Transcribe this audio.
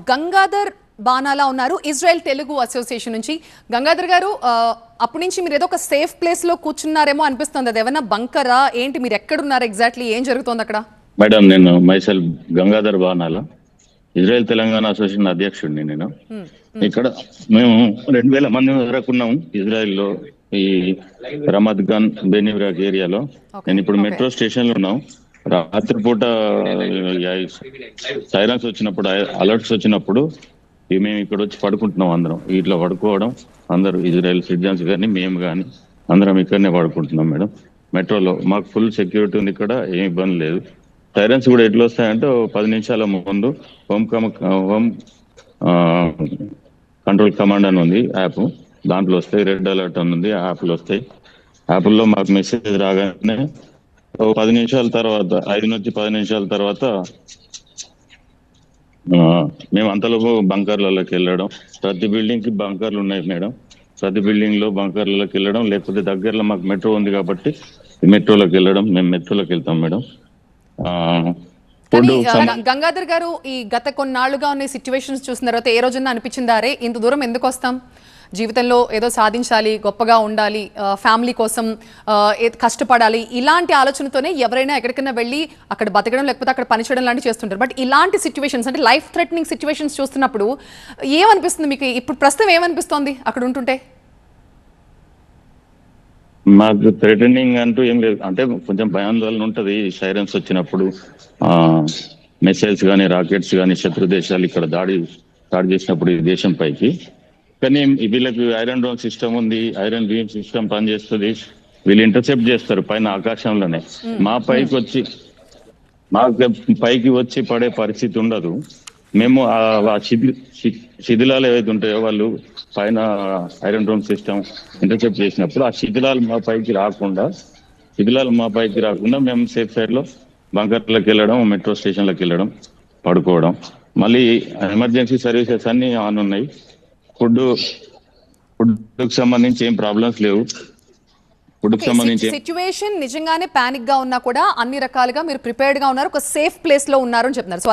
గంగాధర్ బానాలా ఉన్నారు, Israel Telugu association నుంచి. గంగాధర్ గారు, అప్పటి నుంచి మీరు ఏదో ఒక సేఫ్ ప్లేస్ లో కూర్చున్నారేమో అనిపిస్తుంది. అది ఏమన్నా బంకరా ఏంటి? మీరు ఎక్కడున్నారు ఎగ్జాక్ట్లీ? ఏం జరుగుతోంది అక్కడ? మేడం, నేను myself Gangadhar Banala, Israel Telangana association అధ్యక్షుడిని. నేను ఇక్కడ మేము 2000 మంది వరకు ఉన్నాం ఇజ్రాయెల్లో, ఈ రమద్ గన్ బెనివ్రాక్ ఏరియాలో. నేను ఇప్పుడు మెట్రో స్టేషన్ లో ఉన్నాం. రాత్రిపూట సైరన్స్ వచ్చినప్పుడు, అలర్ట్స్ వచ్చినప్పుడు మేము ఇక్కడ వచ్చి పడుకుంటున్నాం. అందరం ఇట్లా పడుకోవడం, అందరూ ఇజ్రాయెల్ సిటిజన్స్ కానీ మేము కానీ అందరం ఇక్కడనే పడుకుంటున్నాం మేడం. మెట్రోలో మాకు ఫుల్ సెక్యూరిటీ ఉంది, ఇక్కడ ఏం ఇబ్బంది లేదు. సైరన్స్ కూడా ఎట్లా వస్తాయంటే 10 నిమిషాల ముందు హోమ్ కంట్రోల్ కమాండ్ అని ఉంది యాప్, దాంట్లో వస్తాయి. రెడ్ అలర్ట్ అని ఉంది, యాప్లు వస్తాయి. యాప్లో మాకు మెసేజ్ రాగానే 10 నిమిషాల తర్వాత, 5 నుంచి 10 నిమిషాల తర్వాత మేము అంతలోపు బంకర్లలోకి వెళ్ళడం. ప్రతి బిల్డింగ్ కి బంకర్లు ఉన్నాయి మేడం. ప్రతి బిల్డింగ్ లో బంకర్లలోకి వెళ్ళడం, లేకపోతే దగ్గరలో మాకు మెట్రో ఉంది కాబట్టి మెట్రోలోకి వెళ్ళడం. మేము మెట్రోలోకి వెళ్తాం మేడం. గంగాధర్ గారు, ఈ గత కొన్నాళ్లుగా ఉన్న సిచ్యువేషన్స్ చూసిన తర్వాత ఏ రోజున అనిపించిందా, అరే ఇంత దూరం ఎందుకు వస్తాం, జీవితంలో ఏదో సాధించాలి, గొప్పగా ఉండాలి, ఫ్యామిలీ కోసం కష్టపడాలి, ఇలాంటి ఆలోచనతోనే ఎవరైనా ఎక్కడికైనా వెళ్ళి అక్కడ బతకడం లేకపోతే అక్కడ పనిచేయడం లాంటివి చేస్తుంటారు. బట్ ఇలాంటి సిచ్యువేషన్స్, అంటే లైఫ్ థ్రెటనింగ్ సిచ్యువేషన్స్ చూస్తున్నప్పుడు ఏమనిపిస్తుంది మీకు? ఇప్పుడు ప్రస్తుతం ఏమనిపిస్తోంది అక్కడ ఉంటుంటే? మాకు థ్రెటనింగ్ అంటూ ఏం లేదు, అంటే కొంచెం భయాందోళన ఉంటుంది. సైరన్స్ వచ్చినప్పుడు మిసైల్స్ కానీ, రాకెట్స్ కానీ, శత్రు దేశాలు ఇక్కడ దాడి చేసినప్పుడు ఈ దేశం పైకి. కానీ వీళ్ళకి ఐరన్ డోమ్ సిస్టమ్ ఉంది, ఐరన్ బీమ్ సిస్టమ్ పనిచేస్తుంది. వీళ్ళు ఇంటర్సెప్ట్ చేస్తారు పైన ఆకాశంలోనే. మా పైకి వచ్చి పడే పరిస్థితి ఉండదు. మేము ఆ శిథిలాలు ఏవైతే ఉంటాయో, వాళ్ళు పైన ఐరన్ డోమ్ సిస్టమ్ ఇంటర్సెప్ట్ చేసినప్పుడు ఆ శిథిలాలు మా పైకి రాకుండా మేము సేఫ్ సైడ్ లో బంకర్లకు వెళ్ళడం, మెట్రో స్టేషన్లకు వెళ్ళడం, పడుకోవడం. మళ్ళీ ఎమర్జెన్సీ సర్వీసెస్ అన్ని ఆన్ ఉన్నాయి. ఫుడ్ కి సంబంధించి ఏం ప్రాబ్లమ్స్ లేవు. ఫుడ్ కి సంబంధించి సిచ్యువేషన్ నిజంగానే పానిక్ గా ఉన్నా కూడా అన్ని రకాలుగా మీరు ప్రిపేర్డ్ గా ఉన్నారు, ఒక సేఫ్ ప్లేస్ లో ఉన్నారు అని చెప్తున్నారు. సో